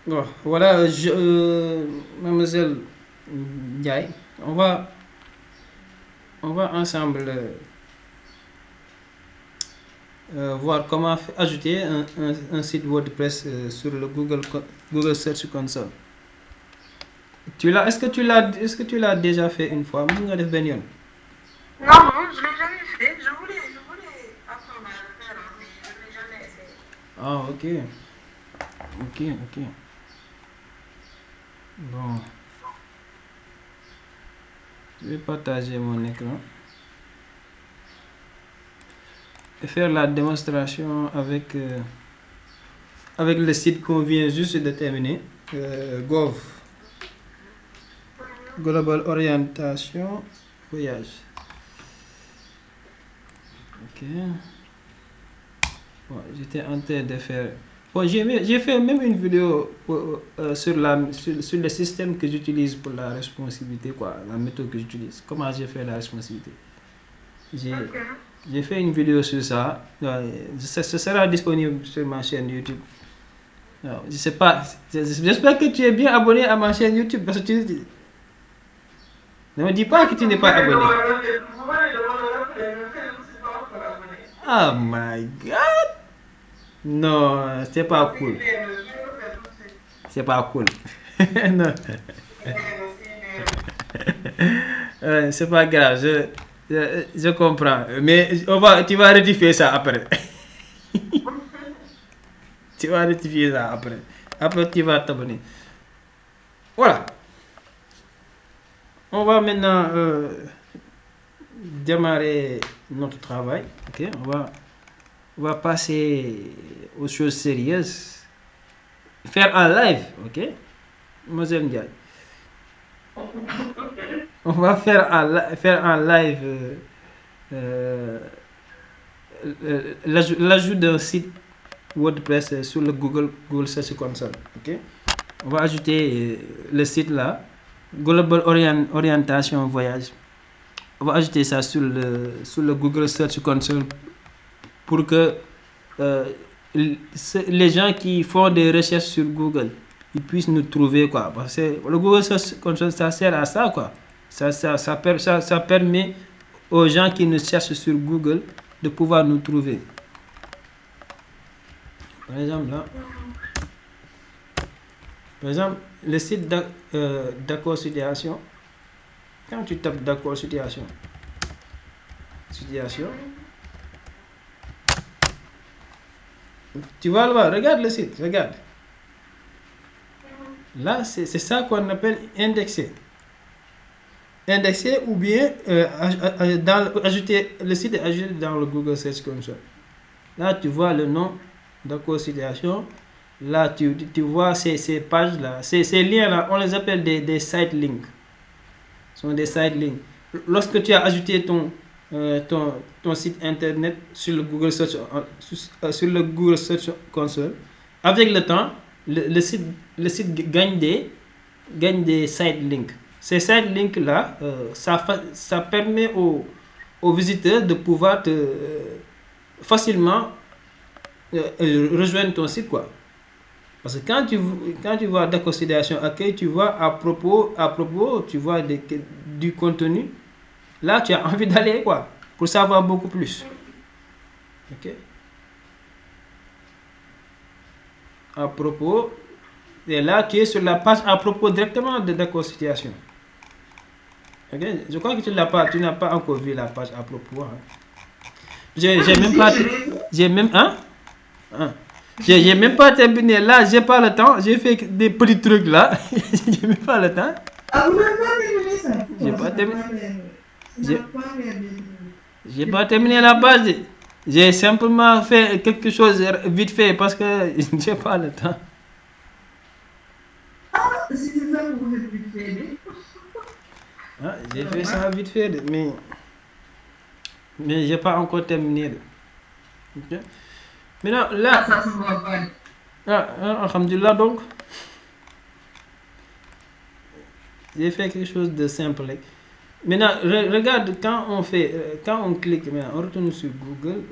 Bon, voilà, mademoiselle Ndiaye, on va, on va ensemble voir comment ajouter un site WordPress sur le Google Search Console. Est-ce que tu l'as déjà fait une fois? Mën nga def benn yoon? Non, non, je ne l'ai jamais fait. Je voulais apprendre à le faire, hein, mais je ne l'ai jamais essayé. Ah, ok. Ok, ok. Bon, je vais partager mon écran et faire la démonstration avec le site qu'on vient juste de terminer. Gov, Global Orientation Voyage. Ok. Bon, j'étais en train de faire. Bon, j'ai fait même une vidéo sur le système que j'utilise pour la responsabilité, quoi, la méthode que j'utilise. Comment j'ai fait la responsabilité. J'ai Ok. j'ai fait une vidéo sur ça. Ce sera disponible sur ma chaîne YouTube. Alors, je sais pas. J'espère que tu es bien abonné à ma chaîne YouTube parce que ne me dis pas que tu n'es pas abonné. Vous voulez le rappeler, mais je ne suis pas encore abonné. Oh my god! Non, c'est pas cool. Je le fais tout de suite. C'est pas cool. Non. C'est C'est pas grave, je comprends. Mais tu vas rectifier ça après. Tu vas rectifier ça après. Après, tu vas t'abonner. Voilà. On va maintenant démarrer notre travail. Ok, on va passer aux choses sérieuses. Faire en live, ok? Mademoiselle Ndiaye. On va faire en live euh, l'ajout d'un site WordPress sur le Google Search Console. Ok? On va ajouter le site là, Global Orientation Voyage. On va ajouter ça sur le Google Search Console pour que euh, les gens qui font des recherches sur Google ils puissent nous trouver, quoi. Parce que le Google Search Console ça sert à ça, quoi. Ça permet aux gens qui nous cherchent sur Google de pouvoir nous trouver. Par exemple, là, par exemple, le site d'accord situation, quand tu tapes d'accord situation, tu vas le voir, regarde le site, regarde. Là, c'est ça qu'on appelle indexer. Indexer ou bien ajouter le site est ajouté dans le Google Search Console. Là, tu vois le nom d'accord situation. Là, tu vois ces pages-là, ces liens-là, on les appelle des site links. Ce sont des site links. Lorsque tu as ajouté ton site internet sur sur le Google Search Console, avec le temps, le site gagne des site links. Ces site links-là, ça permet aux visiteurs de pouvoir facilement rejoindre ton site, quoi. Parce que quand tu vois d'accord considération accueil, tu vois à propos tu vois du contenu, là tu as envie d'aller, quoi, pour savoir beaucoup plus. Ok? À propos, et là tu es sur la page à propos directement de d'accord situation. Ok? Je crois que tu n'as pas encore vu la page à propos. Hein. J'ai même pas. J'ai même. Hein? Hein? J'ai même pas terminé là, j'ai pas le temps, j'ai fait des petits trucs là, j'ai même pas le temps. Ah, vous n'avez pas terminé ça? J'ai Oh, pas terminé. ça n'a J'ai pas l'air de... j'ai pas terminé la base. J'ai simplement fait quelque chose vite fait parce que j'ai pas le temps. Ah, si c'est ça que vous êtes vite fait. Hein, j'ai fait ça vite fait, mais j'ai pas encore terminé. Ok. Maintenant, Ah, là, ça se voit pas. alhamdulillah, donc, j'ai fait quelque chose de simple. Maintenant, regarde, quand on clique, maintenant, on retourne sur Google,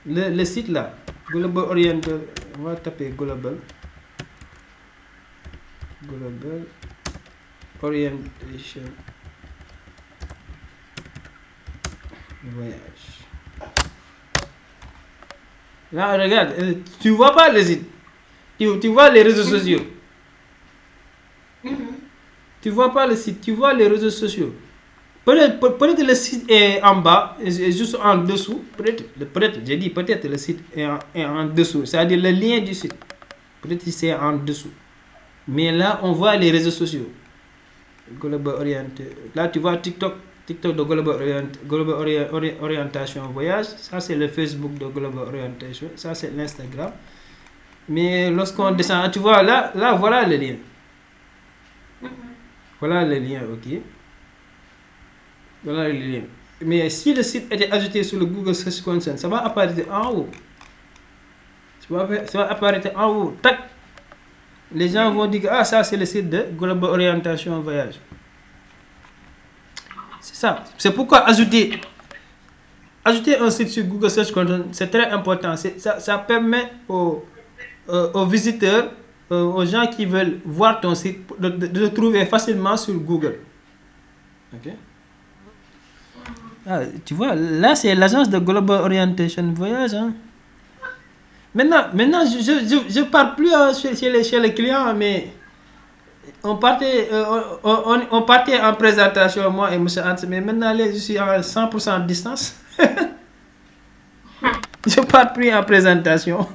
là, le site là, Global Oriental, on va taper Global. Global Orientation Voyage. Là, regarde, tu vois pas le site. Tu vois les réseaux sociaux. Tu vois pas le site, tu vois les réseaux sociaux. Peut-être le site est en bas, est juste en dessous. Peut-être, j'ai dit peut-être le site est en dessous. C'est-à-dire le lien du site. Peut-être c'est en dessous. Mais là, on voit les réseaux sociaux. Global Orienté. Là, tu vois TikTok de Global Orientation Voyage. Ça, c'est le Facebook de Global Orientation. Ça, c'est l'Instagram. Mais lorsqu'on descend, tu vois, là, voilà le lien. Voilà le lien, ok. Voilà le lien. Mais si le site était ajouté sur le Google Search Console, ça va apparaître en haut. Ça va apparaître en haut. Tac. Les gens vont dire que ah, ça c'est le site de Global Orientation Voyage. C'est ça. C'est pourquoi ajouter un site sur Google Search Console, c'est très important. Ça permet aux visiteurs, aux gens qui veulent voir ton site, de le trouver facilement sur Google. Ok. Ah, tu vois, là c'est l'agence de Global Orientation Voyage. Hein. Maintenant je parle plus chez les clients, mais on partait en présentation, moi et M. Hans, mais maintenant là, je suis à 100% distance. Je parle plus en présentation.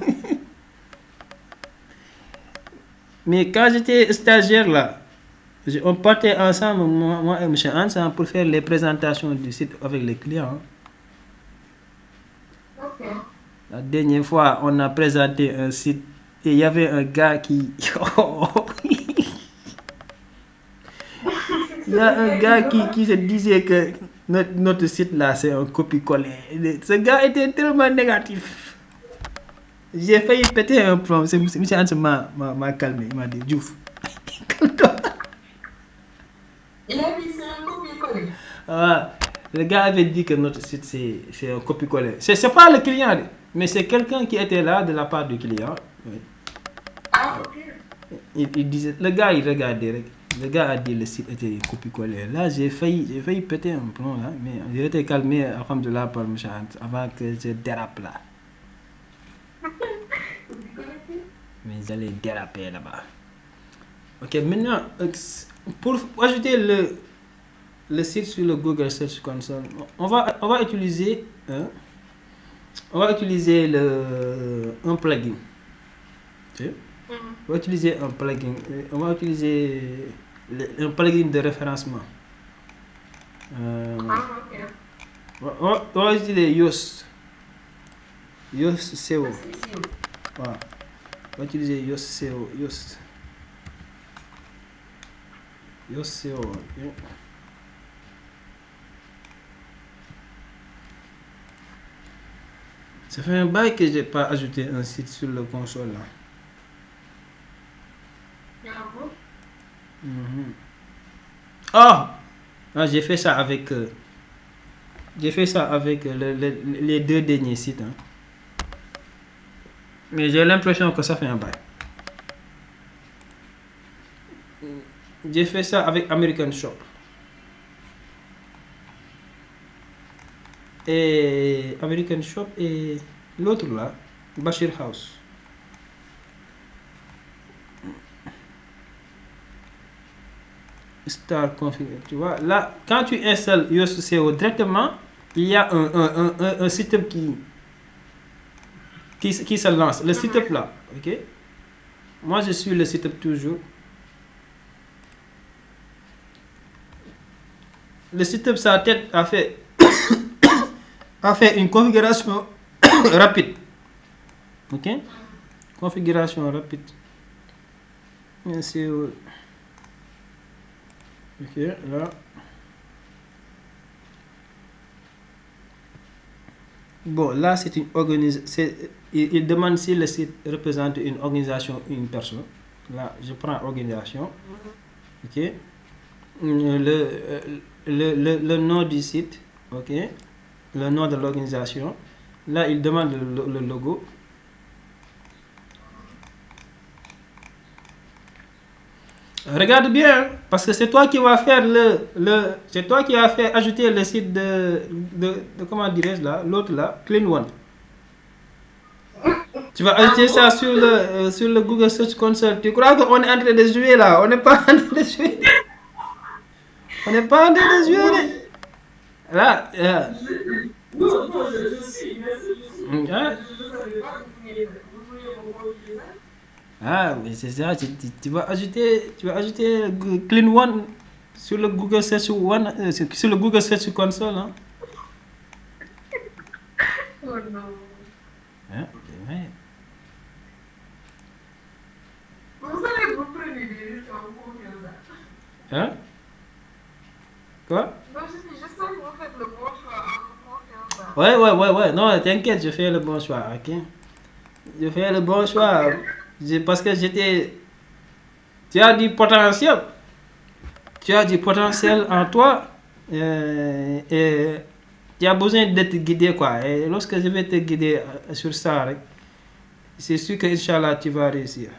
Mais quand j'étais stagiaire là, on partait ensemble, moi et M. Hans, pour faire les présentations du site avec les clients. Ok. La dernière fois, on a présenté un site et il y avait un gars qui... Il y a un gars qui se disait que notre site là, c'est un copie-coller. Ce gars était tellement négatif. J'ai failli péter un plomb. M. Hans m'a calmé. Il m'a dit, Diouf, calme-toi. Il a dit c'est un copier-coller. Ah, le gars avait dit que notre site c'est un copie-coller. C'est pas le client, mais c'est quelqu'un qui était là de la part du client. Oui. Ah, ok. Il disait, le gars il regardait. Le gars a dit le site était un copie-coller. Là, j'ai failli péter un plomb là, mais j'ai été calmé alhamdoulilah par M. Hans avant que je dérape là. Mais j'allais déraper là-bas. Ok, maintenant, pour ajouter le site sur le Google Search Console, on va utiliser un plugin. Okay? On va utiliser un plugin. On va utiliser un plugin de référencement. On va utiliser Yoast SEO. Voilà. On va utiliser Yoast SEO. Yoast SEO. Okay? Ça fait un bail que j'ai pas ajouté un site sur le console là. Ah, j'ai fait ça avec les deux derniers sites. Hein. Mais j'ai l'impression que ça fait un bail. J'ai fait ça avec American Shop. Et American Shop et l'autre là, Bashir House. Star Config, tu vois, là, quand tu installes Yoast SEO directement, il y a un setup qui se lance. Le setup là, ok? Moi, je suis le setup toujours. Le setup, sa tête a fait une configuration rapide. Ok? Configuration rapide. SEO. Ok, là. Bon, là, c'est une organisation. Il demande si le site représente une organisation ou une personne. Là, je prends organisation. Ok. Le nom du site. Ok. Le nom de l'organisation. Là, il demande le logo. Regarde bien, parce que c'est toi qui vas faire c'est toi qui vas faire ajouter le site de comment dirais-je là, l'autre là, Clean One. Tu vas ajouter ça sur le Google Search Console. Tu crois qu'on est en train de jouer là? On n'est pas en train de jouer. On n'est pas en train de jouer. Là, Non, je suis, mais je hein? savais pas que vous vouliez mon compte user. Ah oui, c'est ça. Tu vas ajouter Clean One sur le Google Search One, sur le Google Search Console, hein? Oh non. Hein? Ouais. Vous savez, vous prenez des risques en confiance. Hein? Quoi? Non, je dis, je sais que vous faites le bon choix en confiance. Ouais. Non, t'inquiète, je fais le bon choix, ok? Je fais le bon choix. Parce que j'étais. Tu as du potentiel. Tu as du potentiel en toi. Et tu as besoin d'être guidé, quoi. Et lorsque je vais te guider sur ça, c'est sûr que, Inch'Allah, tu vas réussir.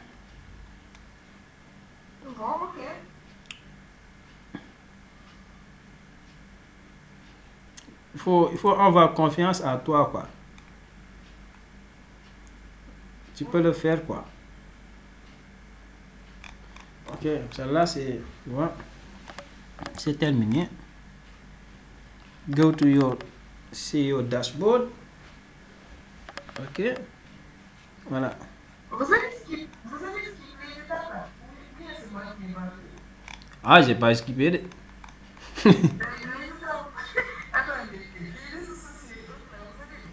Bon, ok. Il faut avoir confiance en toi, quoi. Tu peux le faire, quoi. Ok, celle-là, c'est terminé. Go to your CEO dashboard. Ok, voilà. Vous savez ce qui fait ça là? Ou bien c'est moi qui ai mal fait. Ah, j'ai pas skippé. Attendez, les réseaux sociaux, vous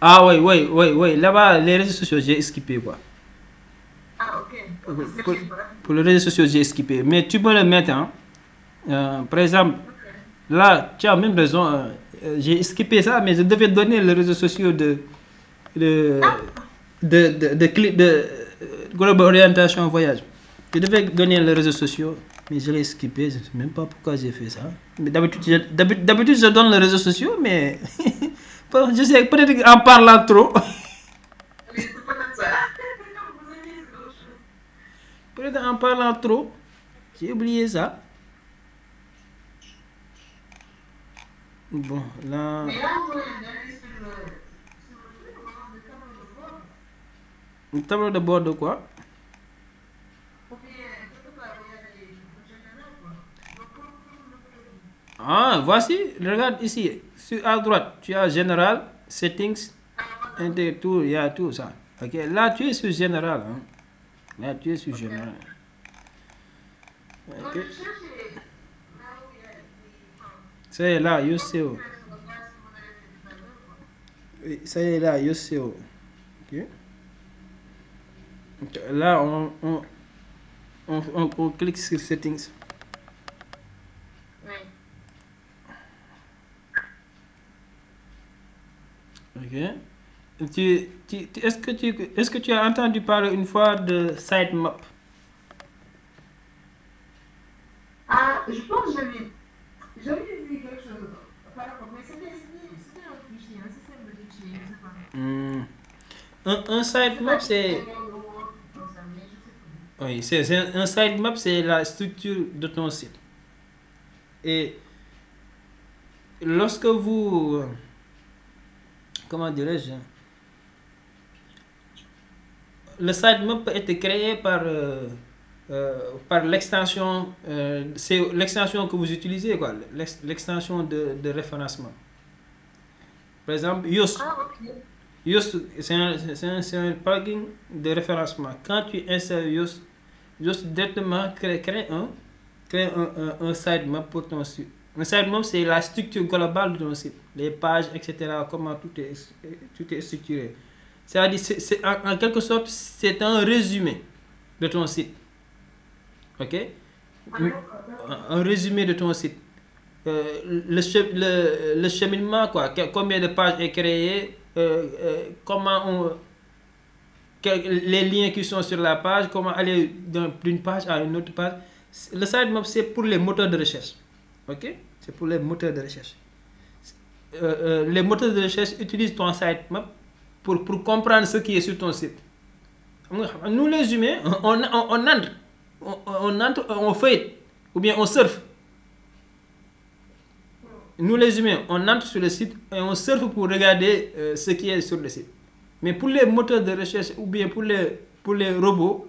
savez. Ah, oui. Là-bas, les réseaux sociaux, j'ai skippé, quoi. Ah, ok. Pour, Ok, c'est pour- chez moi. pour les réseaux sociaux, j'ai skippé. Mais tu peux le mettre, hein. Par exemple, Ok. là, tu as même raison. J'ai skippé ça, mais je devais donner les réseaux sociaux de, Global Orientation Voyage. Je devais donner les réseaux sociaux, mais je l'ai skippé. Je ne sais même pas pourquoi j'ai fait ça. Mais d'habitude, je donne les réseaux sociaux, mais je sais, peut-être en parlant trop. Oui, c'est peut-être ça. Vous avez dit autre chose. Peut-être en parlant trop, j'ai oublié ça. Bon, là, Mais là, vous pouvez aller sur le truc, on va le tableau de bord. une tableau de bord de quoi? Ou bien, quelque part, il y a des généraux, quoi. Donc, comme le produit. Ah, voici, regarde ici. À droite, tu as Général, Settings, Ah, voilà. tout, il y a tout ça. Ok, là, tu es sur Général. Hein. Là, tu es sur Ok. Général. Donc, Ok. je cherchais là où il y a des femmes. Ça y est là, Et you comme see. je fais sur le gaz, vous avez fait tout à l'heure, quoi. Oui, ça y est là, you see. Ok. Ok, là, on clique sur Settings. Oui. Ok. Est-ce que tu as entendu parler une fois de sitemap? Ah, je pense que j'avais vu quelque chose par rapport, mais c'était un fichier, un système de fichiers, je sais pas. Hmm. Un Je sais pas sitemap, si c'était c'est. dans le Word ou comme ça, mais je sais plus. Oui, un sitemap, c'est la structure de ton site. Et lorsque vous. Comment dirais-je? Le sitemap peut être créé par l'extension. C'est l'extension que vous utilisez, quoi. L'extension de référencement. Par exemple, Yoast. Ah, ok. Yoast, c'est un plugin de référencement. Quand tu insères Yoast, Yoast directement crée un sitemap pour ton site. Un sitemap, c'est la structure globale de ton site. Les pages, etc. Comment tout est structuré. C'est-à-dire, en quelque sorte, c'est un résumé de ton site. Ok? Ah, Un d'accord. un résumé de ton site. Le cheminement, quoi. Combien de pages est créé, les liens qui sont sur la page, comment aller d'une page à une autre page. Le sitemap, c'est pour les moteurs de recherche. Ok? C'est pour les moteurs de recherche. Les moteurs de recherche utilisent ton sitemap pour comprendre ce qui est sur ton site. Nous, les humains, on entre, on feuille Ou bien on surfe. Nous les humains, on entre sur le site et on surfe pour regarder ce qui est sur le site. Mais pour les moteurs de recherche ou bien pour les robots,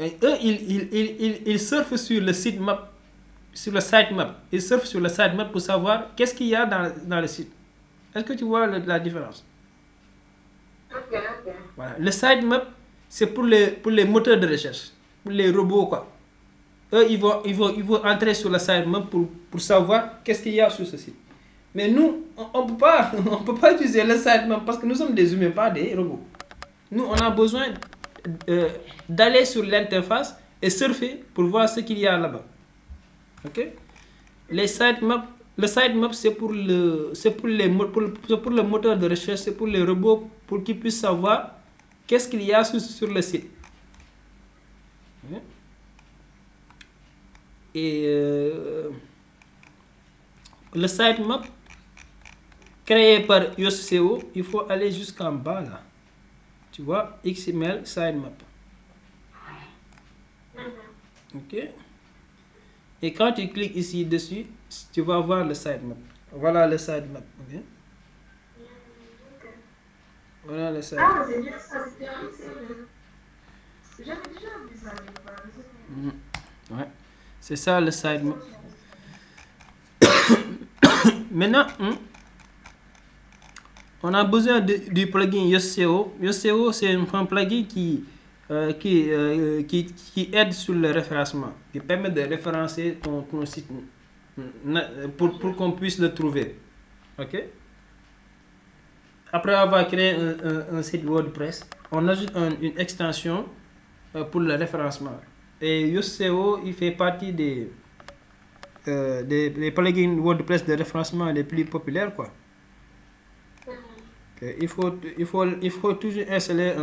eux, ils surfent sur le site map, sur le sitemap. Ils surfent sur le sitemap pour savoir qu'est-ce qu'il y a dans le site. Est-ce que tu vois la différence? Ok. Voilà. Le sitemap, c'est pour les moteurs de recherche, pour les robots, quoi. Eux, ils vont entrer sur le sitemap pour savoir qu'est-ce qu'il y a sur ce site. Mais nous, on ne peut pas utiliser le sitemap parce que nous sommes des humains, pas des robots. Nous, on a besoin d'aller sur l'interface et surfer pour voir ce qu'il y a là-bas. Ok? Le sitemap, c'est pour le moteur de recherche, c'est pour les robots, pour qu'ils puissent savoir qu'est-ce qu'il y a sur le site. Ok? Et le sitemap créé par YosCO, il faut aller jusqu'en bas là. Tu vois, XML sitemap. Ok? Et quand tu cliques ici dessus, tu vas voir le sitemap. Voilà le sitemap. Okay? Voilà le sitemap. Ah, c'est bien ça, c'était un XML. J'avais déjà vu ça quelque part. Ouais. C'est ça le sitemap. Maintenant, on a besoin du plugin YosCO. YosCO, c'est un plugin qui aide sur le référencement, qui permet de référencer ton site pour qu'on puisse le trouver. Ok? Après avoir créé un site WordPress, on ajoute une extension pour le référencement. Et YosCO, il fait partie des plugins WordPress de référencement les plus populaires, quoi. Okay. Il faut toujours installer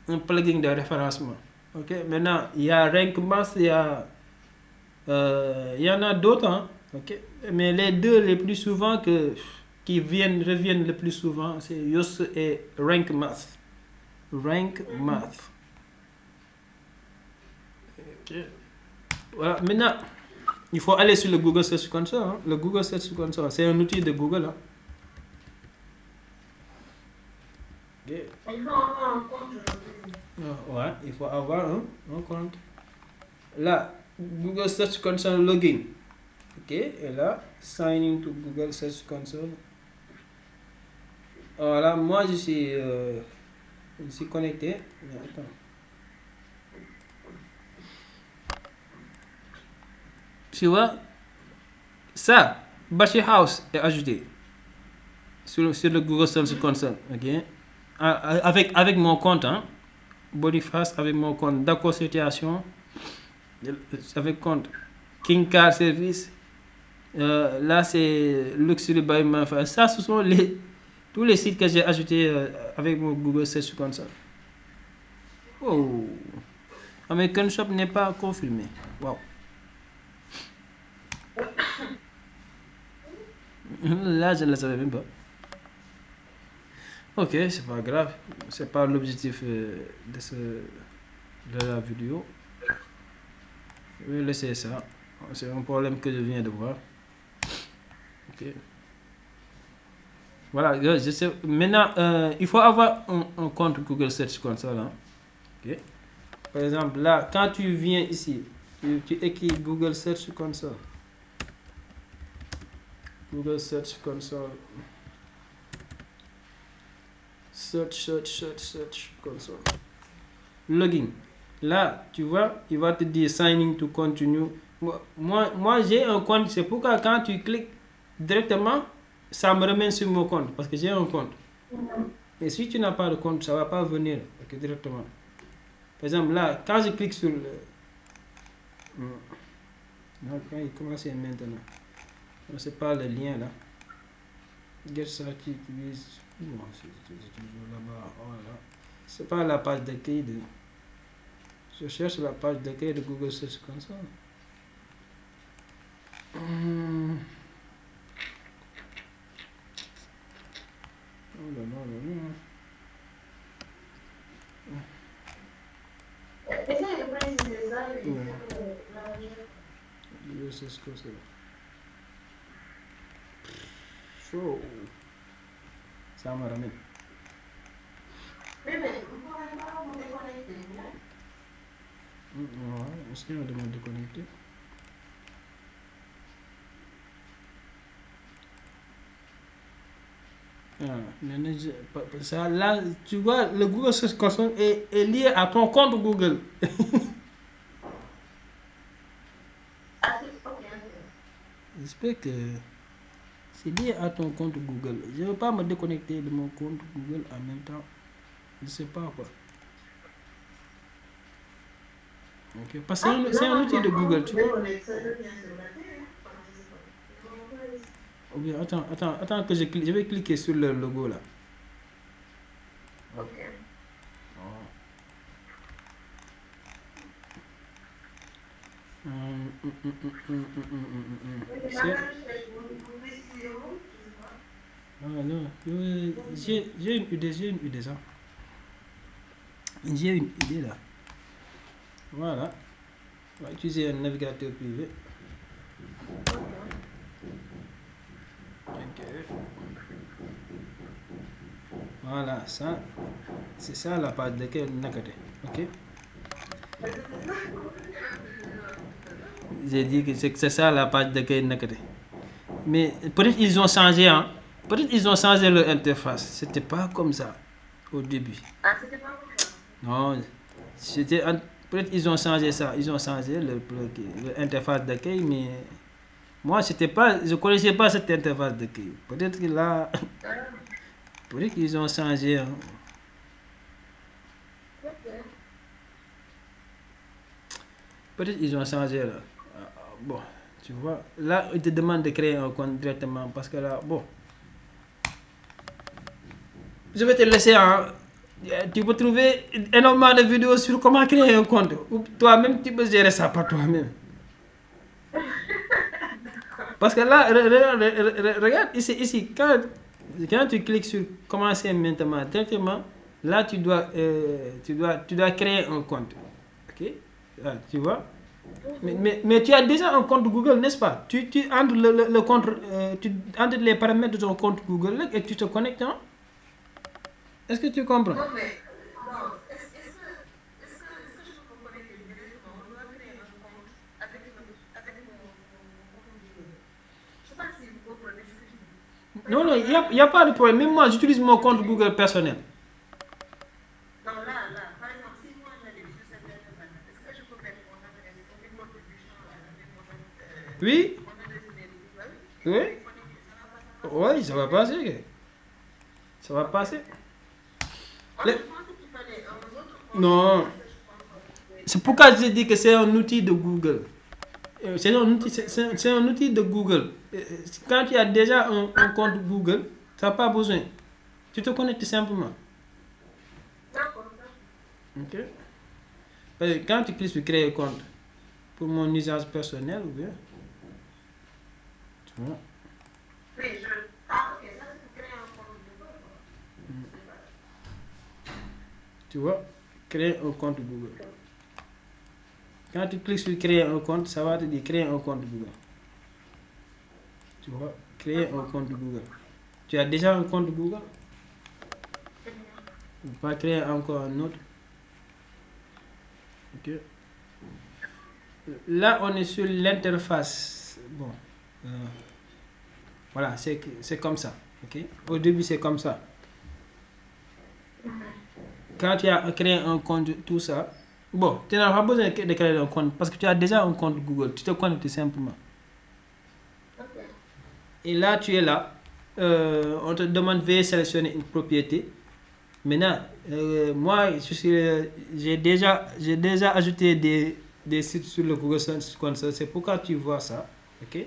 un plugin de référencement. Ok. Maintenant, il y a Rank Math, il y en a d'autres, hein. Ok. Mais les deux les plus souvent qui reviennent le plus souvent, c'est Yoast et Rank Math. Rank Math. Ok. Voilà. Maintenant, il faut aller sur le Google Search Console. Hein. Le Google Search Console, c'est un outil de Google. Hein. Okay. Il faut avoir un compte. Ouais, il faut avoir un compte. Là, Google Search Console login. Ok, et là, sign in to Google Search Console. Voilà, moi je suis connecté. Mais attends. Tu vois, ça, Bashir House est ajouté sur le Google Search Console. Ok, avec mon compte, hein. Boniface avec mon compte. D'accord, situation avec compte. King Car Service. Là, c'est Luxury by Manfa. Ça, ce sont tous les sites que j'ai ajoutés avec mon Google Search Console. Oh, American Shop n'est pas confirmé. Wow. Là, je ne le savais même pas. Ok, c'est pas grave. C'est pas l'objectif de la vidéo. Je vais laisser ça. C'est un problème que je viens de voir. Ok. Voilà, je sais. Maintenant, il faut avoir un compte Google Search Console. Hein. Ok. Par exemple, là, quand tu viens ici, tu écris Google Search Console. Google Search Console. Search Console. Login. Là, tu vois, il va te dire signing to continue. Moi j'ai un compte. C'est pourquoi quand tu cliques directement, ça me remet sur mon compte. Parce que j'ai un compte. Et si tu n'as pas de compte, ça ne va pas venir directement. Par exemple, là, quand je clique sur le... Non, quand il commence maintenant. C'est pas le lien là. Get started with... Non, c'est toujours là-bas. Voilà. C'est pas la page d'accueil de... Je cherche la page d'accueil de Google Search Console. Oh là là là là. Essaye de préciser ça et Google Search Console. Chaud. Ça me ramène. Mais vous pouvez pas vous déconnecter, là? Ouais, est-ce qu'il y a demande de connecter? Ça, là, tu vois, le Google Search Console est lié à ton compte Google. Ah, ok, ok. J'espère que c'est lié à ton compte Google. Je ne veux pas me déconnecter de mon compte Google en même temps. Je ne sais pas quoi. Ok, parce que c'est un outil de Google, tu vois. Ou bien, attends que je clique. Je vais cliquer sur le logo là. Ok. C'est... Ah non, j'ai une idée ça. J'ai une idée là. Voilà. On va utiliser un navigateur privé. Ok. Voilà, ça, c'est ça la page d'accueil Nakate. Ok. J'ai dit que c'est ça la page d'accueil Nakate. Mais peut-être ils ont changé, hein. Peut-être ils ont changé leur interface. C'était pas comme ça au début. Ah, c'était pas comme ça. Non, c'était peut-être ils ont changé ça. Ils ont changé leur interface d'accueil, mais moi c'était pas, je connaissais pas cette interface d'accueil. Peut-être que là, peut-être qu'ils ont changé. Hein. Peut-être qu'ils ont changé là. Bon, tu vois, là ils te demandent de créer un compte directement parce que là, bon. Je vais te laisser, hein. Tu peux trouver énormément de vidéos sur comment créer un compte. Ou toi-même, tu peux gérer ça par toi-même. Parce que là, regarde ici quand tu cliques sur commencer maintenant, directement, là, tu dois créer un compte. Ok? Là, tu vois? Mais tu as déjà un compte Google, n'est-ce pas? Tu entres le compte, tu entres les paramètres de ton compte Google et tu te connectes, hein? Est-ce que tu comprends? Non, mais, non, est-ce que je peux me connecter directement? On doit créer un compte avec mon compte Google. Je sais pas si vous comprenez ce que je dis. Par Non, exemple, il là, n'y a pas de problème. Même moi, j'utilise mon compte Google personnel. non, là, par exemple, si moi j'allais sur cette interface, est-ce que je peux mettre mon adresse, mon numéro de bûcheron là, avec Oui, mon adresse email Google et oui, on est connecté? Ça va passer? oui, ça va passer. Ça va Ok. passer. Oh, Le- je pensais qu'il fallait un autre compte. C'est Non. ça que je comprends. C'est pourquoi je dis que c'est un outil de Google. C'est un outil de Google. Quand tu as déjà un compte Google, tu n'as pas besoin. Tu te connectes simplement. D'accord. Ok? Parce que quand tu cliques sur créer un compte pour mon usage personnel, ou bien, tu vois, Oui, je. Ah, ok, ça c'est pour créer un compte Google, quoi. tu vois, créer un compte Google. Quand tu cliques sur créer un compte, ça va te dire créer un compte Google. Tu vois, créer un compte Google. Tu as déjà un compte Google? Tu peux pas créer encore un autre. Ok. Là, on est sur l'interface. Bon. Euh, voilà, c'est comme ça. Ok. Au début, c'est comme ça. Quand tu as créé un compte, tout ça. Bon, tu n'as pas besoin de créer un compte parce que tu as déjà un compte Google. Tu te connectes simplement. Ok. Et là, tu es là. On te demande de sélectionner une propriété. Maintenant, moi, j'ai déjà ajouté des sites sur le Google Search Console. C'est pourquoi tu vois ça. Ok.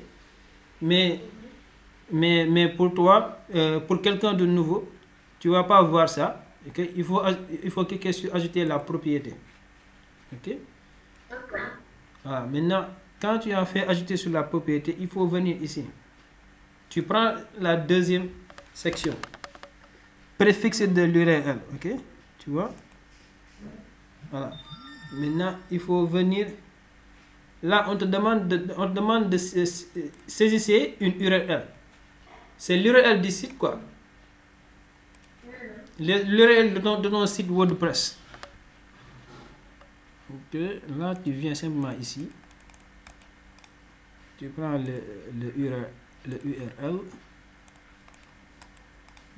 Mais, mais pour toi, pour quelqu'un de nouveau, tu ne vas pas voir ça. Okay? Il faut cliquer sur ajouter la propriété. Ok. Ok. Voilà. Maintenant, quand tu as fait ajouter sur la propriété, il faut venir ici. Tu prends la deuxième section. Préfixe de l'URL. Ok. Tu vois? Voilà. Maintenant, il faut venir Là, on te demande de saisir une URL. C'est l'URL du site, quoi. L'URL de ton site WordPress. Ok, là, tu viens simplement ici. Tu prends le URL.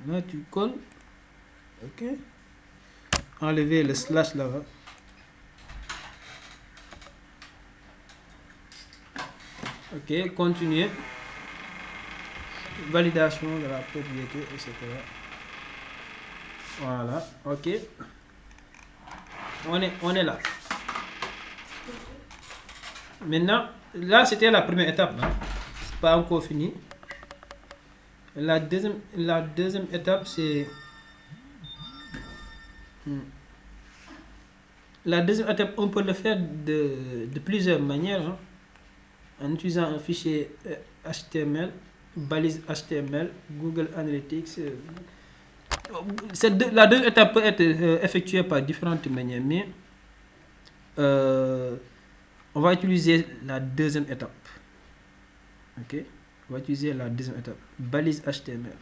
Là, tu colles. Ok. Enlever le slash là-bas. Ok, continuer. Validation de la propriété, etc. Voilà, ok. On est là. Maintenant, là c'était la première étape. Hein. C'est pas encore fini. La deuxième étape, c'est... La deuxième étape, on peut le faire de plusieurs manières. Hein. En utilisant un fichier HTML, balise HTML, Google Analytics. La deuxième étape peut être effectuée par différentes manières, mais on va utiliser la deuxième étape. Ok, on va utiliser la deuxième étape, balise HTML.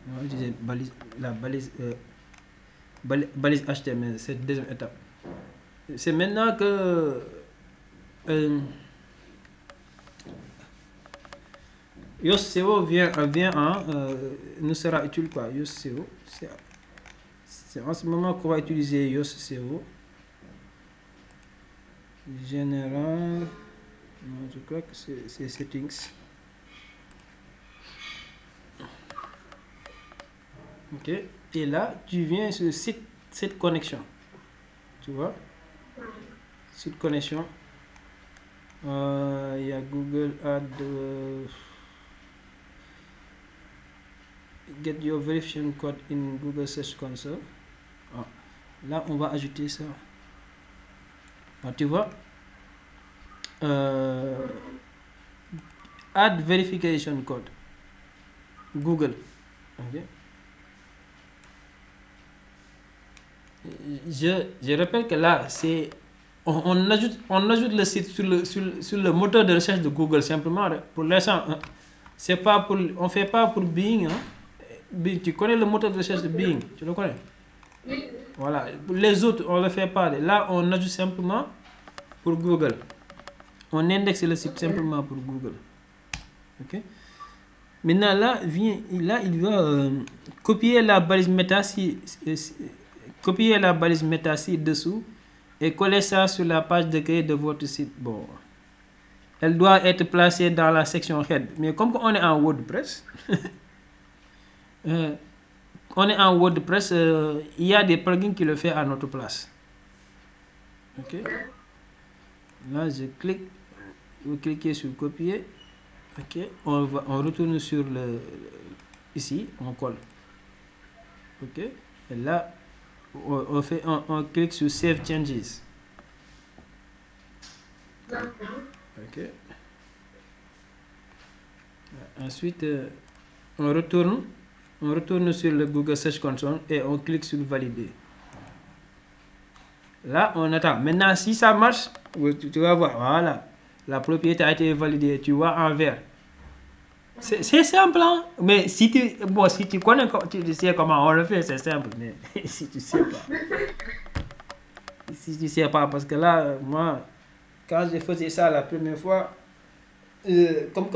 On va utiliser balise HTML, cette deuxième étape. C'est maintenant que Yoast SEO nous sera utile, quoi. Yoast SEO, c'est en ce moment qu'on va utiliser Yoast SEO. Général, non, je crois que c'est settings. Ok, et là tu viens sur site connexion, tu vois, site connexion. Il y a Google Ads, get your verification code in Google Search Console. Ah, là on va ajouter ça. Ah, tu vois, add verification code Google. Okay. Je rappelle que là c'est on ajoute le site sur le moteur de recherche de Google simplement. Pour l'instant, c'est pas pour, on fait pas pour Bing. Hein. Bing, tu connais le moteur de recherche de Bing, tu le connais? Voilà. Pour les autres, on le fait pas. Là, on ajoute simplement pour Google. On indexe le site simplement pour Google. Ok. Maintenant là, il va copier la balise méta dessous et coller ça sur la page d'accueil de votre site. Bon, elle doit être placée dans la section head. Mais comme on est en WordPress, il y a des plugins qui le font à notre place. Ok. Là, je clique. Vous cliquez sur copier. Ok. On retourne sur ici, on colle. Ok. Et là, on clique sur Save Changes. Ok. Ensuite, on retourne sur le Google Search Console et on clique sur Valider. Là, on attend. Maintenant, si ça marche, tu vas voir. Voilà. La propriété a été validée. Tu vois en vert. C'est simple, hein? Mais si tu connais, tu sais comment on le fait, c'est simple. Mais si tu sais pas, parce que là, moi, quand je faisais ça la première fois, comme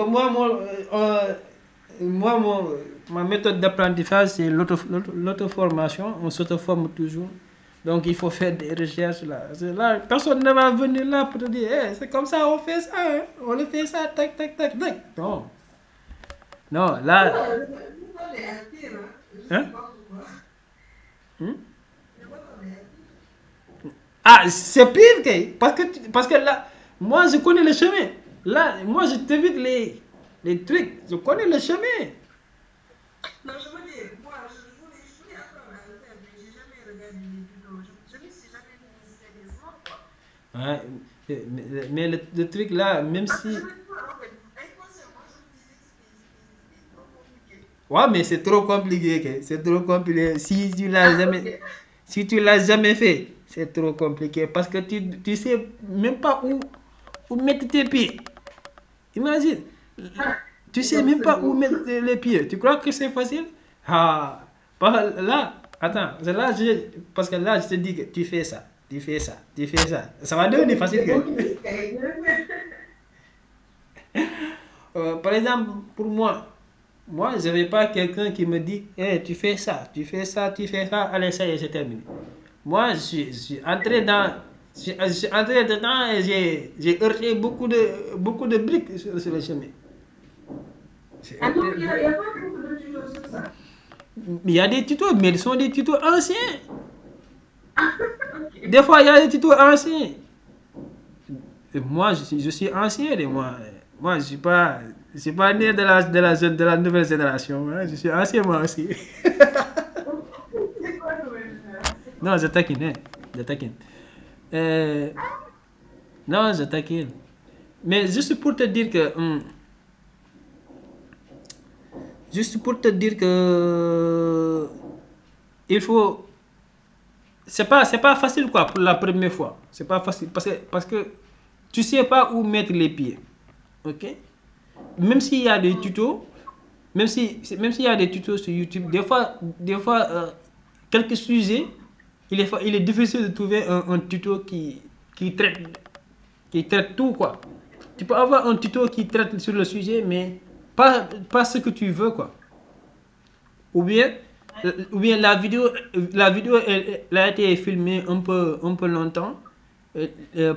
ma méthode d'apprentissage, c'est l'auto-formation. On s'auto-forme toujours. Donc, il faut faire des recherches là. Là, personne ne va venir là pour te dire, hey, c'est comme ça, on fait ça, hein? On le fait ça, tac, tac, tac, tac. Non. Non, là. Hein? Ah, c'est pire que. Parce que là, moi, je connais le chemin. Là, moi, je t'évite les trucs. Je connais le chemin. Non, je veux dire, moi, je voulais apprendre à le faire, mais j'ai jamais regardé les vidéos. Je me suis jamais mis sérieusement, quoi. Ouais, mais le truc là, même Parce que si. je me dis, en fait, inconsciemment, je me disais que c'était trop compliqué. Ouais, mais c'est trop compliqué. C'est trop compliqué. Si tu l'as Ah, jamais, ok. si tu l'as jamais fait, C'est trop compliqué parce que tu sais même pas où mettre tes pieds. Imagine, tu sais même pas où mettre les pieds. Tu crois que c'est facile? Ah, là, attends, parce que là, je te dis que tu fais ça, tu fais ça, tu fais ça. Ça va devenir facile. Par exemple, pour moi, je n'avais pas quelqu'un qui me dit, tu fais ça, tu fais ça, tu fais ça, allez, ça y est, c'est terminé. Moi, je suis entré je suis entré dedans et j'ai heurté beaucoup de briques sur le chemin. Ah donc, il n'y a pas beaucoup de tutos sur ça. Il y a des tutos, mais ce sont des tutos anciens. Ok. Des fois, il y a des tutos anciens. Et moi, je suis ancien et moi, je suis pas né de la nouvelle génération. Hein. Je suis ancien, moi aussi. C'est quoi nouvelle génération? Non, je taquine, hein. Je taquine. Euh, non, je taquine. Mais juste pour te dire que il faut, c'est pas facile quoi pour la première fois. C'est pas facile parce que tu sais pas où mettre les pieds, ok? Même s'il y a des tutos, même s'il y a des tutos sur YouTube, des fois quelques sujets, il est difficile de trouver un tuto qui traite qui traite tout quoi. Tu peux avoir un tuto qui traite sur le sujet, mais pas ce que tu veux quoi. Ou bien, la vidéo elle a été filmée un peu longtemps.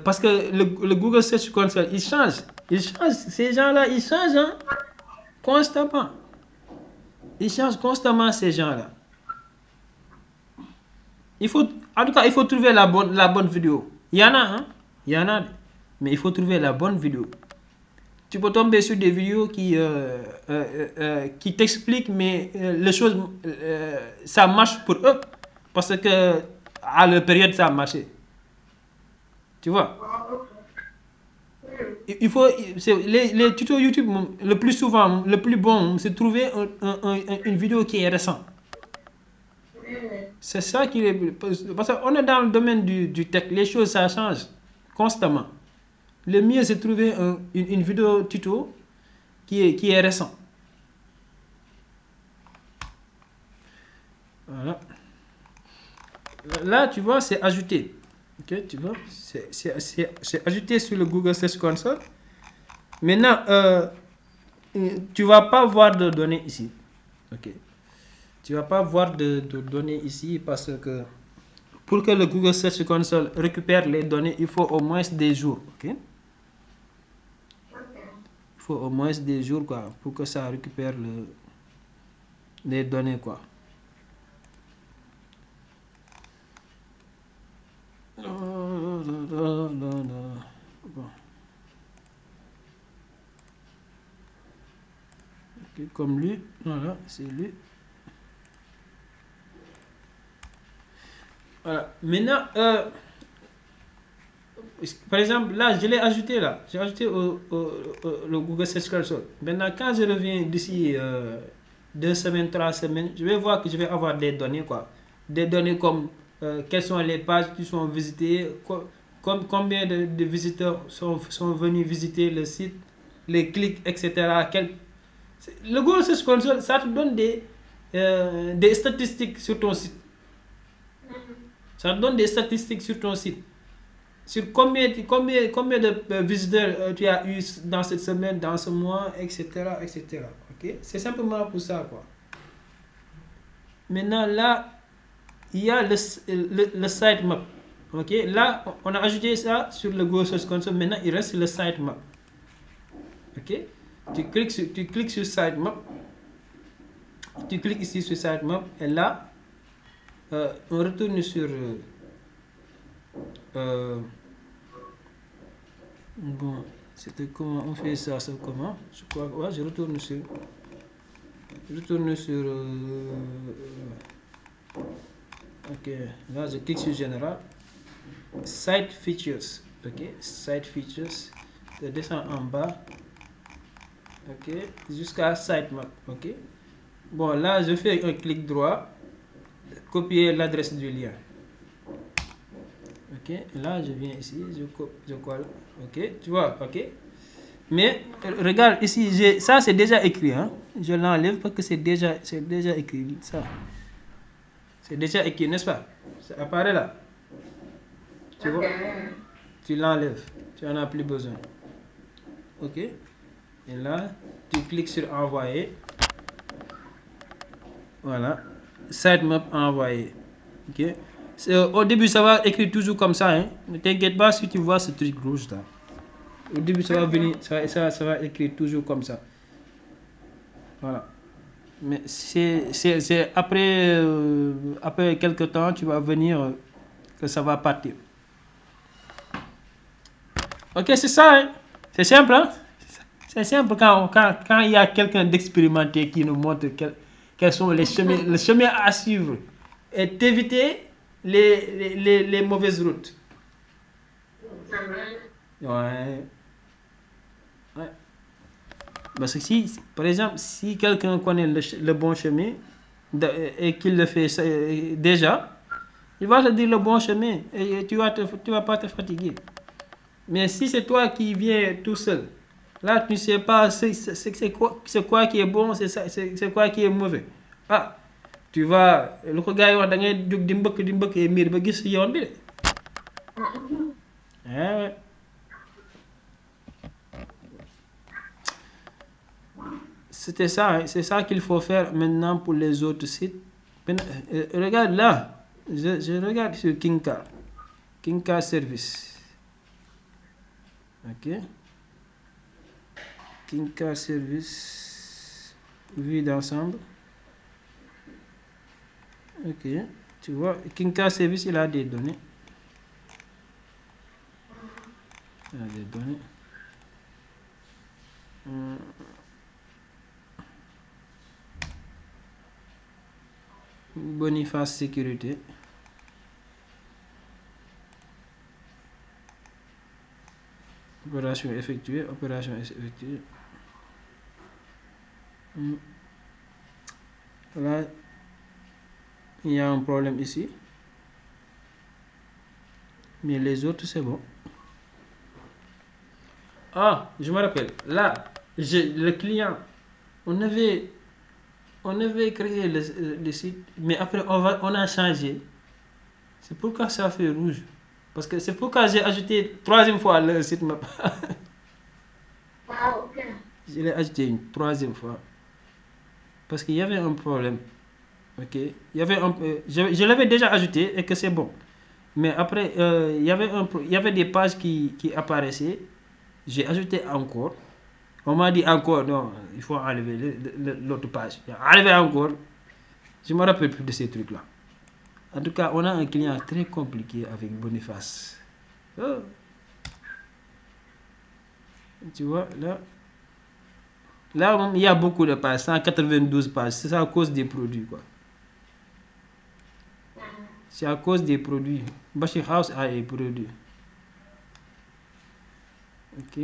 Parce que le Google Search Console, il change. Il change. Ces gens-là, ils changent hein, constamment. Ils changent constamment ces gens-là. En tout cas, il faut trouver la bonne vidéo. Il y en a, hein. Il y en a. Mais il faut trouver la bonne vidéo. Tu peux tomber sur des vidéos qui t'expliquent, mais les choses, ça marche pour eux. Parce que à leur période, ça a marché. Tu vois? Il faut, les tutos YouTube, le plus souvent, le plus bon, c'est trouver une vidéo qui est récente. C'est ça qui est. Parce qu'on est dans le domaine du tech, les choses, ça change constamment. Le mieux, c'est trouver une vidéo tuto qui est récent. Voilà. Là, tu vois, c'est ajouté. Ok, tu vois, c'est ajouté sur le Google Search Console. Maintenant, tu vas pas voir de données ici. Ok. Tu vas pas voir de données ici parce que pour que le Google Search Console récupère les données, il faut au moins des jours. Ok. Il faut au moins des jours quoi, pour que ça récupère les données. Quoi. Bon. Okay, comme lui, voilà, c'est lui. Voilà. Maintenant, par exemple, là, je l'ai ajouté là. J'ai ajouté le Google Search Console. Maintenant, quand je reviens d'ici 2 semaines, 3 semaines, je vais voir que je vais avoir des données, quoi. Des données comme quelles sont les pages qui sont visitées, combien de visiteurs sont venus visiter le site, les clics, etc. Le Google Search Console, ça te donne des statistiques sur ton site. Ça te donne des statistiques sur ton site. Sur combien de visiteurs tu as eu dans cette semaine, dans ce mois, etc. etc. Okay? C'est simplement pour ça. Quoi. Maintenant, là, il y a le sitemap. Okay? Là, on a ajouté ça sur le Google Search Console. Maintenant, il reste le sitemap. Okay? Tu cliques sur sitemap. Tu cliques ici sur sitemap. Et là, on retourne sur... bon, c'était comment on fait ça, c'est comment je crois, ouais, je retourne sur ok, là je clique sur général, site features, ok, site features, je descends en bas, ok, jusqu'à sitemap, ok. Bon, là je fais un clic droit, copier l'adresse du lien, Ok, là je viens ici, je colle. Ok, tu vois, ok. Mais regarde ici, ça c'est déjà écrit. Hein? Je l'enlève parce que c'est déjà écrit. Ça, c'est déjà écrit, n'est-ce pas? Ça apparaît là. Tu vois? Tu l'enlèves. Tu n'en as plus besoin. Ok. Et là, tu cliques sur envoyer. Voilà. Sitemap envoyé. Ok. Au début, ça va écrire toujours comme ça. Hein? Ne t'inquiète pas si tu vois ce truc rouge là. Au début, ça va venir, ça va écrire toujours comme ça. Voilà. Mais c'est après, après quelques temps, tu vas venir que ça va partir. Ok, c'est ça. Hein? C'est simple. Hein? C'est simple quand il y a quelqu'un d'expérimenté qui nous montre quels sont les chemins à suivre et d'éviter les mauvaises routes. C'est vrai. Ouais. Ouais. Parce que si, par exemple, si quelqu'un connaît le bon chemin et qu'il le fait déjà, il va te dire le bon chemin et tu vas pas te fatiguer. Mais si c'est toi qui viens tout seul, là tu ne sais pas c'est quoi qui est bon, c'est quoi qui est mauvais. Ah, tu vas, lu ko gars yi wax da ngay jóg di mbëkk miir ba gis yoon bi de. Ouais. C'était ça, hein. C'est ça qu'il faut faire maintenant pour les autres sites. Regarde là, je regarde sur Kinka. Kinka Service. Ok. Kinka Service. Vue d'ensemble. Ok. Tu vois, Kinka Service, il a des données. Il a des données. Boniface Sécurité. Opération effectuée. Opération effectuée. Là, il y a un problème ici. Mais les autres, c'est bon. Ah, je me rappelle. Là, le client, on avait créé le site, mais après, on a changé. C'est pourquoi ça fait rouge. Parce que c'est pourquoi j'ai ajouté troisième fois le site map. Ah, ok. Je l'ai ajouté une troisième fois. Parce qu'il y avait un problème. Ok. Il y avait je l'avais déjà ajouté et que c'est bon. Mais après, il y avait des pages qui apparaissaient. J'ai ajouté encore. On m'a dit encore, non, il faut enlever l'autre page. Enlever encore. Je ne me rappelle plus de ces trucs-là. En tout cas, on a un client très compliqué avec Boniface. Oh. Tu vois, là, il y a beaucoup de pages, 192 pages. C'est à cause des produits, quoi. C'est à cause des produits. Bashir House a des produits. Ok.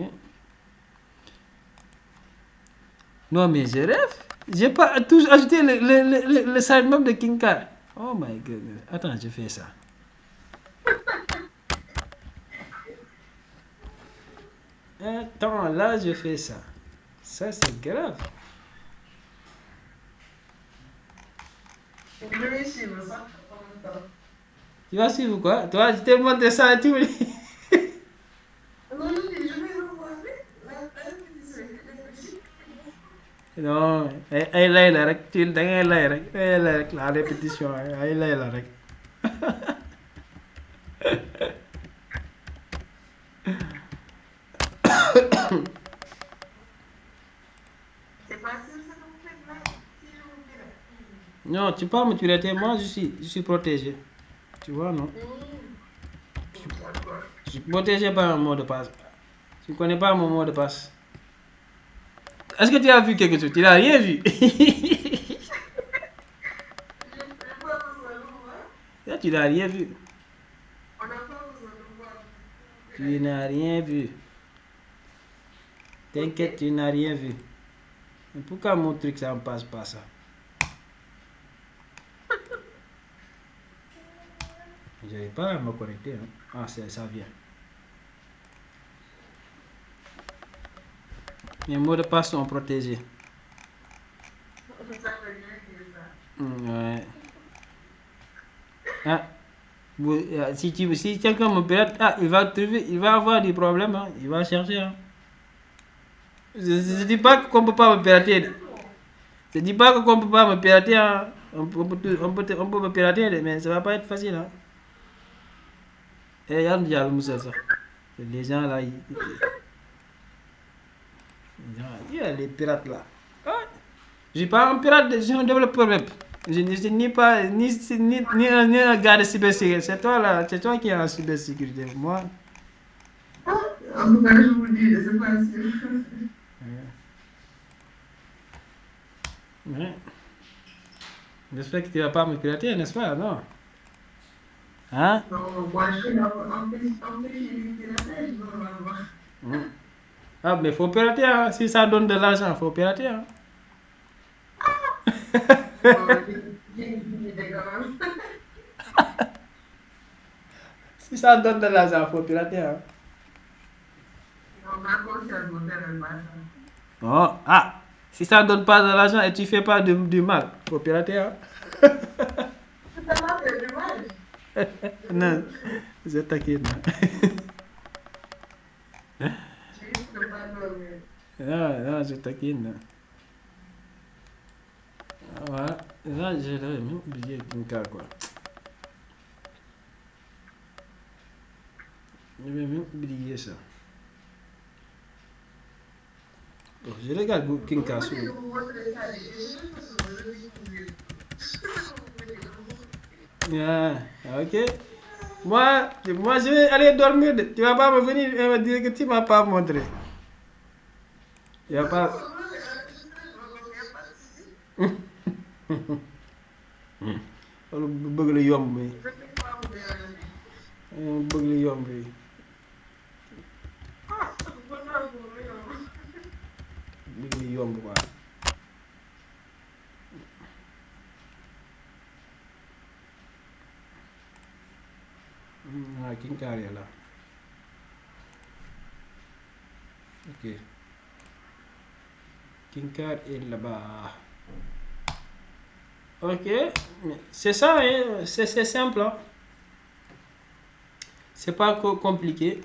Non, mais je rêve. J'ai pas tout ajouté le sitemap de Kinka. Oh my god. Attends, je fais ça. Attends, là, je fais ça. Ça, c'est grave. Je vais suivre ça en même temps. Tu vas suivre quoi? Toi, je t'ai montré ça et tout. Non, je vais regarder la répétition. Non, ay lay la rek ci da ngay lay rek ay lay rek la répétition ay lay la rek. C'est facile, ça que vous faites là. Si je vous dirais. Non, tu peux pas me tuer, moi je suis protégé. Tu vois, non? D'accord. Je suis protégé par un mot de passe. Tu connais pas mon mot de passe. Est-ce que tu as vu quelque chose? Tu n'as rien vu. Je n'ai pas besoin de voir. Là, tu n'as rien vu. On n'a pas besoin de voir. Tu n'as rien vu. T'inquiète, tu n'as rien vu. Mais pourquoi mon truc ça ne passe pas ça? Je n'arrive pas à me connecter. Hein. Ah, ça vient. Mes mots de passe sont protégés. Ça veut rien dire ça. Ouais. Ah, si quelqu'un me pirate, ah, il va avoir des problèmes. Hein. Il va chercher. Hein. Je dis pas qu'on peut pas me pirater. Je dis pas qu'on peut pas me pirater. Hein. On peut me pirater, mais ça va pas être facile. Hein. Et Yann Moussa, ça. Les gens là, il y a les pirates là. Ah, je suis pas un pirate, je suis un développeur web. Je ne suis ni un gars de cybersécurité. C'est toi là, c'est toi qui es en cybersécurité. Moi. En tout cas, je vous dis, c'est pas sûr. Ouais. J'espère que tu vas pas me pirater, n'est-ce pas? Non. Hein? Non, moi, je suis empêché du piratage, normalement. Ah, mais faut pirater, hein. Si ça donne de l'argent, faut pirater. Hein. J'ai une idée quand même. Si ça donne de l'argent, faut pirater. Hein. Non, ma conscience me permet pas ça. Oh, ah, si ça donne pas de l'argent et tu fais pas du mal, faut pirater. Hein. Ça m'a fait du mal. Non, je taquine. Je risque de pas dormir. Non, je taquine. Voilà. Là, j'ai même oublié Kinka, quoi. J'avais même oublié ça. Bon, je regarde Kinka Vous sur. pouvez vous montrer ça, je vais le découvrir. Ah, ok. Moi, je vais aller dormir. Tu vas pas me venir et me dire que tu m'as pas montré. Il n'y a pas. Loolu bëgg la yomb bi bëgg la yomb bi bëgg la yomb quoi. Ah, Kinkaar est là. Ok. Kinkaar est là-bas. Ok. C'est ça, hein? C'est simple. Hein? C'est pas compliqué.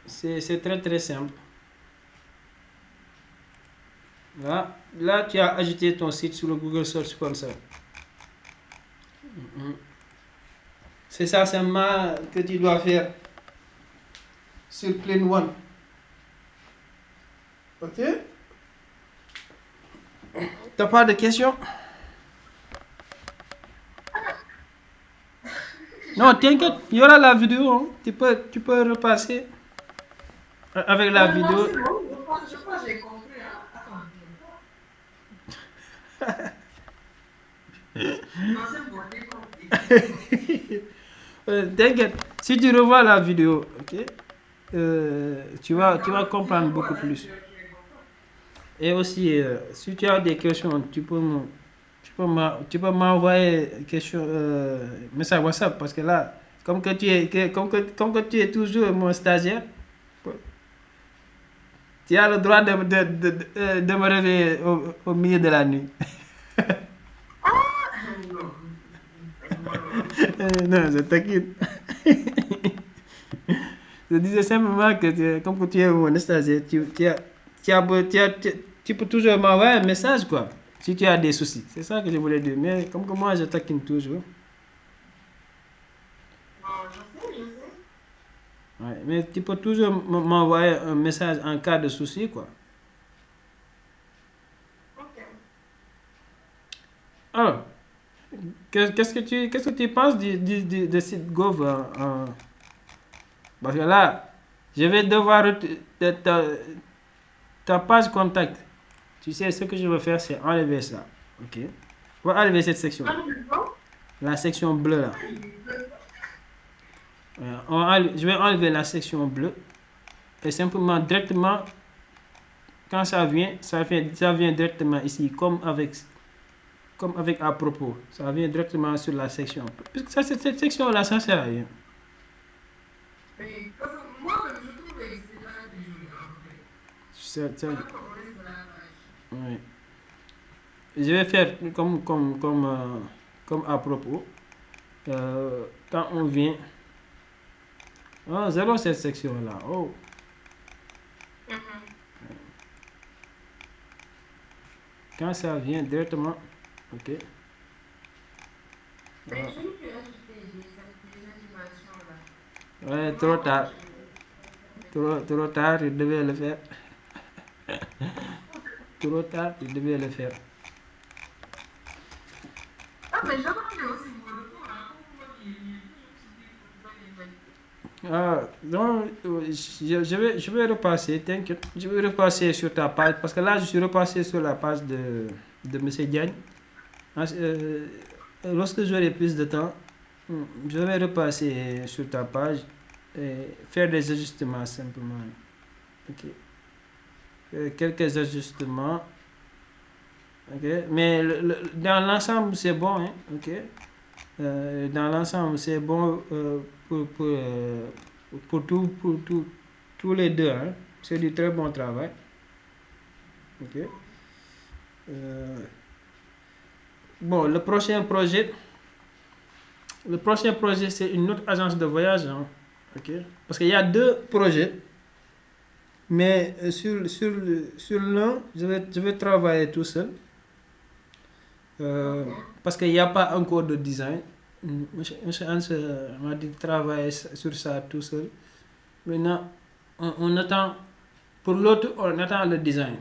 C'est très très simple. Là, tu as ajouté ton site sur le Google Search Console. C'est ça seulement que tu dois faire sur Plane One. Ok? T'as pas de questions? Non, t'inquiète, il y aura la vidéo. Hein. Tu peux repasser avec la vidéo. C'est bon, je pense que j'ai compris. Attends. Non, c'est bon, j'ai compris. T'inquiète, si tu revois la vidéo, ok, tu vas comprendre beaucoup plus. Et aussi, si tu as des questions, tu peux m'envoyer question message WhatsApp parce que là, comme que tu es toujours mon stagiaire, tu as le droit de me réveiller au milieu de la nuit. Non, je t'inquiète. Je disais simplement que comme que tu es mon stagiaire, tu peux toujours m'envoyer un message, quoi, si tu as des soucis. C'est ça que je voulais dire. Mais comme que moi, je taquine toujours. Je sais. Ouais, mais tu peux toujours m'envoyer un message en cas de souci, quoi. Ok. Alors, qu'est-ce que tu penses de site Gov parce que là, je vais devoir ta page contact. Tu sais, ce que je veux faire, c'est enlever ça. Ok. On va enlever cette section. La section bleue là. Je vais enlever la section bleue. Et simplement, directement, quand ça vient directement ici, comme avec comme avec à propos. Ça vient directement sur la section. Puisque ça, cette section-là, ça sert à rien. Mais parce que moi-même, je trouve que c'est pas très joli en fait. C'est- Par rapport au reste de la page. oui. Je vais faire comme à propos. Quand on vient. Ah, zéro cette section-là. Oh. Quand ça vient directement. Ok. Mais Ah. je ne peux ajouter des animations là. Ouais, trop Moi, tard. Trop tard, il devait le faire. Trop tard, il devait le faire. ah, mais j'attendais aussi vos retours. Hein. Quand vous m'aviez dit, je me suis dit que vous allez valider. Donc, je vais repasser, t'inquiète. Je vais repasser sur ta page parce que là, je suis repassé sur la page de M. Diagne. Lorsque j'aurai plus de temps, je vais repasser sur ta page et faire des ajustements simplement. Ok. Quelques ajustements. Ok. Mais dans l'ensemble, c'est bon. Hein? Ok. Dans l'ensemble, c'est bon pour tous les deux. Hein? C'est du très bon travail. Ok. Bon, le prochain projet, c'est une autre agence de voyage. Hein? Ok. Parce qu'il y a deux projets. Mais sur l'un, je vais travailler tout seul. Parce qu'il n'y a pas encore de design. Monsieur Hans m'a dit de travailler sur ça tout seul. Maintenant, on attend, pour l'autre, on attend le design.